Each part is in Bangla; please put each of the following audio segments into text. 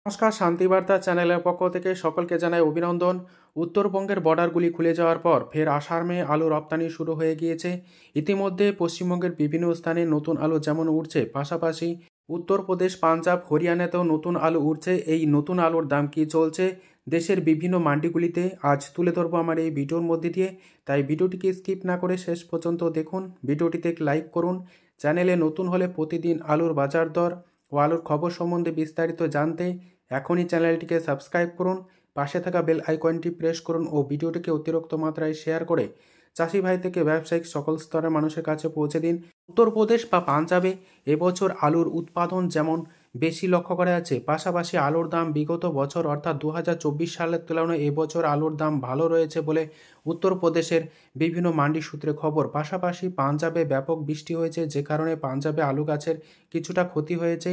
নমস্কার, শান্তিবার্তা চ্যানেলের পক্ষ থেকে সকলকে জানাই অভিনন্দন। উত্তরবঙ্গের বর্ডারগুলি খুলে যাওয়ার পর ফের আষাঢ়ে আলু রপ্তানি শুরু হয়ে গিয়েছে। ইতিমধ্যে পশ্চিমবঙ্গের বিভিন্ন স্থানে নতুন আলু যেমন উঠছে, পাশাপাশি উত্তরপ্রদেশ, পাঞ্জাব, হরিয়ানাতেও নতুন আলু উঠছে। এই নতুন আলুর দাম কী চলছে দেশের বিভিন্ন মান্ডিগুলিতে আজ তুলে ধরবো আমার এই ভিডিওর মধ্যে দিয়ে। তাই ভিডিওটিকে স্কিপ না করে শেষ পর্যন্ত দেখুন। ভিডিওটিতে লাইক করুন। চ্যানেলে নতুন হলে প্রতিদিন আলুর বাজার দর ও আলুর খবর সম্বন্ধে বিস্তারিত জানতে এখনই চ্যানেলটিকে সাবস্ক্রাইব করুন, পাশে থাকা বেল আইকনটি প্রেস করুন ও ভিডিওটিকে অতিরিক্ত মাত্রায় শেয়ার করে চাষি ভাই থেকে ব্যবসায়িক সকল স্তরের মানুষের কাছে পৌঁছে দিন। উত্তরপ্রদেশ বা পাঞ্জাবে এবছর আলুর উৎপাদন যেমন বেশি লক্ষ্য করা যাচ্ছে, পাশাপাশি আলুর দাম বিগত বছর অর্থাৎ 2024 সালের তুলনায় এবছর আলুর দাম ভালো রয়েছে বলে উত্তরপ্রদেশের বিভিন্ন মান্ডি সূত্রে খবর। পাশাপাশি পাঞ্জাবে ব্যাপক বৃষ্টি হয়েছে, যে কারণে পাঞ্জাবে আলু গাছের কিছুটা ক্ষতি হয়েছে।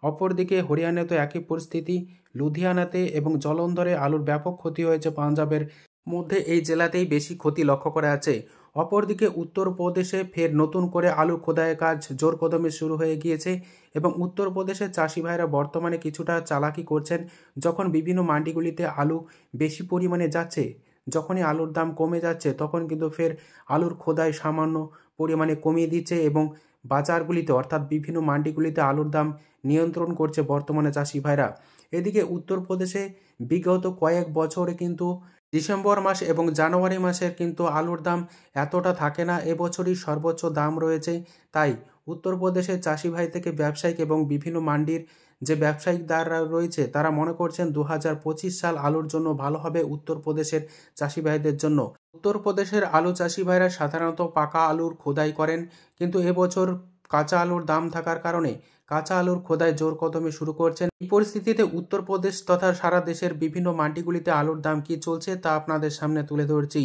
অপরদিকে হরিয়ানাতে একই পরিস্থিতি, লুধিয়ানাতে এবং জলন্ধরে আলুর ব্যাপক ক্ষতি হয়েছে। পাঞ্জাবের মধ্যে এই জেলাতেই বেশি ক্ষতি লক্ষ্য করা আছে। অপরদিকে উত্তরপ্রদেশে ফের নতুন করে আলু খোদাইয়ের কাজ জোর কদমে শুরু হয়ে গিয়েছে এবং উত্তরপ্রদেশের চাষি ভাইরা বর্তমানে কিছুটা চালাকি করছেন। যখন বিভিন্ন মান্ডিগুলিতে আলু বেশি পরিমাণে যাচ্ছে, যখনই আলুর দাম কমে যাচ্ছে, তখন কিন্তু ফের আলুর খোদাই সামান্য পরিমাণে কমিয়ে দিচ্ছে এবং বাজারগুলিতে অর্থাৎ বিভিন্ন মান্ডিগুলিতে আলুর দাম নিয়ন্ত্রণ করছে বর্তমানে চাষি ভাইরা। এদিকে উত্তরপ্রদেশে বিগত কয়েক বছরে কিন্তু ডিসেম্বর মাস এবং জানুয়ারি মাসের কিন্তু আলুর দাম এতটা থাকে না, এবছরই সর্বোচ্চ দাম রয়েছে। তাই উত্তরপ্রদেশের চাষি ভাই থেকে ব্যবসায়িক এবং বিভিন্ন মান্ডির যে ব্যবসায়িকদাররা রয়েছে তারা মনে করছেন 2025 সাল আলুর জন্য ভালো হবে উত্তরপ্রদেশের চাষি ভাইদের জন্য। উত্তরপ্রদেশের আলু চাষি ভাইরা সাধারণত পাকা আলুর খোদাই করেন, কিন্তু এবছর কাঁচা আলুর দাম থাকার কারণে কাঁচা আলুর খোদাই জোর কদমে শুরু করছেন। এই পরিস্থিতিতে উত্তরপ্রদেশ তথা সারা দেশের বিভিন্ন মান্ডিগুলিতে আলুর দাম কী চলছে তা আপনাদের সামনে তুলে ধরছি।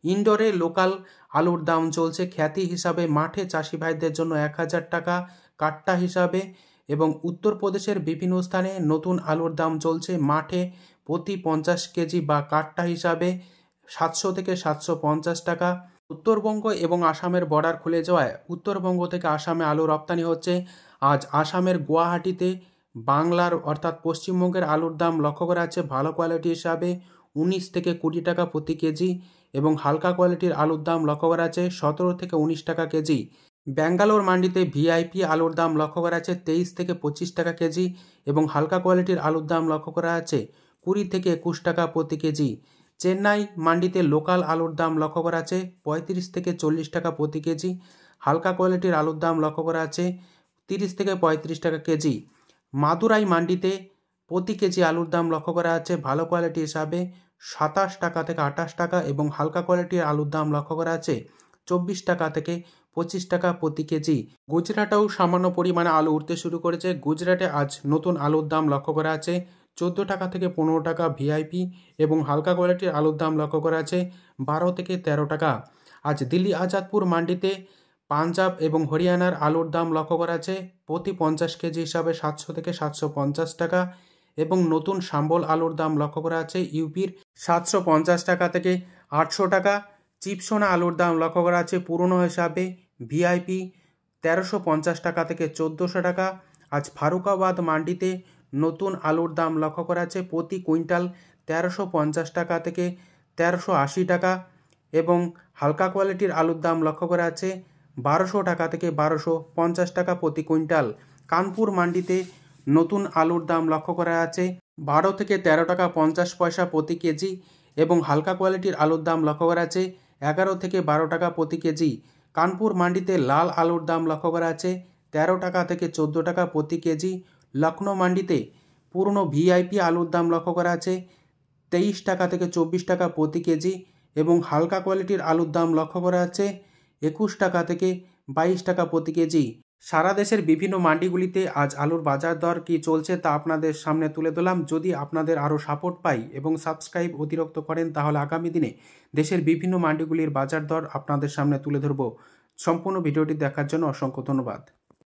ইনডোরে লোকাল আলুর দাম চলছে খ্যাতি হিসাবে মাঠে চাষি ভাইদের জন্য 1000 টাকা কাট্টা হিসাবে, এবং উত্তরপ্রদেশের বিভিন্ন স্থানে নতুন আলুর দাম চলছে মাঠে প্রতি 50 কেজি বা কাট্টা হিসাবে 700 থেকে 750 টাকা। উত্তরবঙ্গ এবং আসামের বর্ডার খুলে যাওয়ায় উত্তরবঙ্গ থেকে আসামে আলু রপ্তানি হচ্ছে। আজ আসামের গুয়াহাটিতে বাংলার অর্থাৎ পশ্চিমবঙ্গের আলুর দাম লক্ষ্য করা যাচ্ছে ভালো কোয়ালিটি হিসাবে 19 থেকে 20 টাকা প্রতি কেজি এবং হালকা কোয়ালিটির আলুর দাম লক্ষ্য করা যাচ্ছে 17 থেকে 19 টাকা কেজি। ব্যাঙ্গালোর মান্ডিতে ভিআইপি আলুর দাম লক্ষ্য করা যাচ্ছে 23 থেকে 25 টাকা কেজি এবং হালকা কোয়ালিটির আলুর দাম লক্ষ্য করা যাচ্ছে 20 থেকে 21 টাকা প্রতি কেজি। চেন্নাই মান্ডিতে লোকাল আলুর দাম লক্ষ্য করা আছে 35 থেকে 40 টাকা প্রতি কেজি, হালকা কোয়ালিটির আলুর দাম লক্ষ্য করা আছে 30 থেকে 35 টাকা কেজি। মাদুরাই মান্ডিতে প্রতি কেজি আলুর দাম লক্ষ্য করা আছে ভালো কোয়ালিটি হিসাবে 27 টাকা থেকে 28 টাকা এবং হালকা কোয়ালিটির আলুর দাম লক্ষ্য করা আছে 24 টাকা থেকে 25 টাকা প্রতি কেজি। গুজরাটেও সামান্য পরিমাণে আলু উঠতে শুরু করেছে। গুজরাটে আজ নতুন আলুর দাম লক্ষ্য করা আছে 14 টাকা থেকে 15 টাকা ভিআইপি এবং হালকা কোয়ালিটির আলুর দাম লক্ষ্য করা আছে 12 থেকে 13 টাকা। আজ দিল্লি আজাদপুর মান্ডিতে পাঞ্জাব এবং হরিয়ানার আলুর দাম লক্ষ্য করা আছে প্রতি 50 কেজি হিসাবে 700 থেকে 750 টাকা এবং নতুন সাম্বল আলুর দাম লক্ষ্য করা আছে ইউপির 750 টাকা থেকে 800 টাকা। চিপসোনা আলুর দাম লক্ষ্য করা আছে পুরনো হিসাবে ভিআইপি 1350 টাকা থেকে 1400 টাকা। আজ ফারুকাবাদ মান্ডিতে নতুন আলুর দাম লক্ষ্য করা আছে প্রতি কুইন্টাল 1350 টাকা থেকে 1380 টাকা এবং হালকা কোয়ালিটির আলুর দাম লক্ষ্য করা আছে 1200 টাকা থেকে 1250 টাকা প্রতি কুইন্টাল। কানপুর মান্ডিতে নতুন আলুর দাম লক্ষ্য করা আছে 12 থেকে 13 টাকা 50 পয়সা প্রতি কেজি এবং হালকা কোয়ালিটির আলুর দাম লক্ষ্য করা আছে 11 থেকে 12 টাকা প্রতি কেজি। কানপুর মান্ডিতে লাল আলুর দাম লক্ষ্য করা আছে 13 টাকা থেকে 14 টাকা প্রতি কেজি। লখনৌ মান্ডিতে পুরনো ভিআইপি আলুর দাম লক্ষ্য করা আছে 23 টাকা থেকে 24 টাকা প্রতি কেজি এবং হালকা কোয়ালিটির আলুর দাম লক্ষ্য করা আছে 21 টাকা থেকে 22 টাকা প্রতি কেজি। সারা দেশের বিভিন্ন মান্ডিগুলিতে আজ আলুর বাজার দর কী চলছে তা আপনাদের সামনে তুলে দিলাম। যদি আপনাদের আরও সাপোর্ট পাই এবং সাবস্ক্রাইব অতিরিক্ত করেন তাহলে আগামী দিনে দেশের বিভিন্ন মান্ডিগুলির বাজার দর আপনাদের সামনে তুলে ধরব। সম্পূর্ণ ভিডিওটি দেখার জন্য অসংখ্য ধন্যবাদ।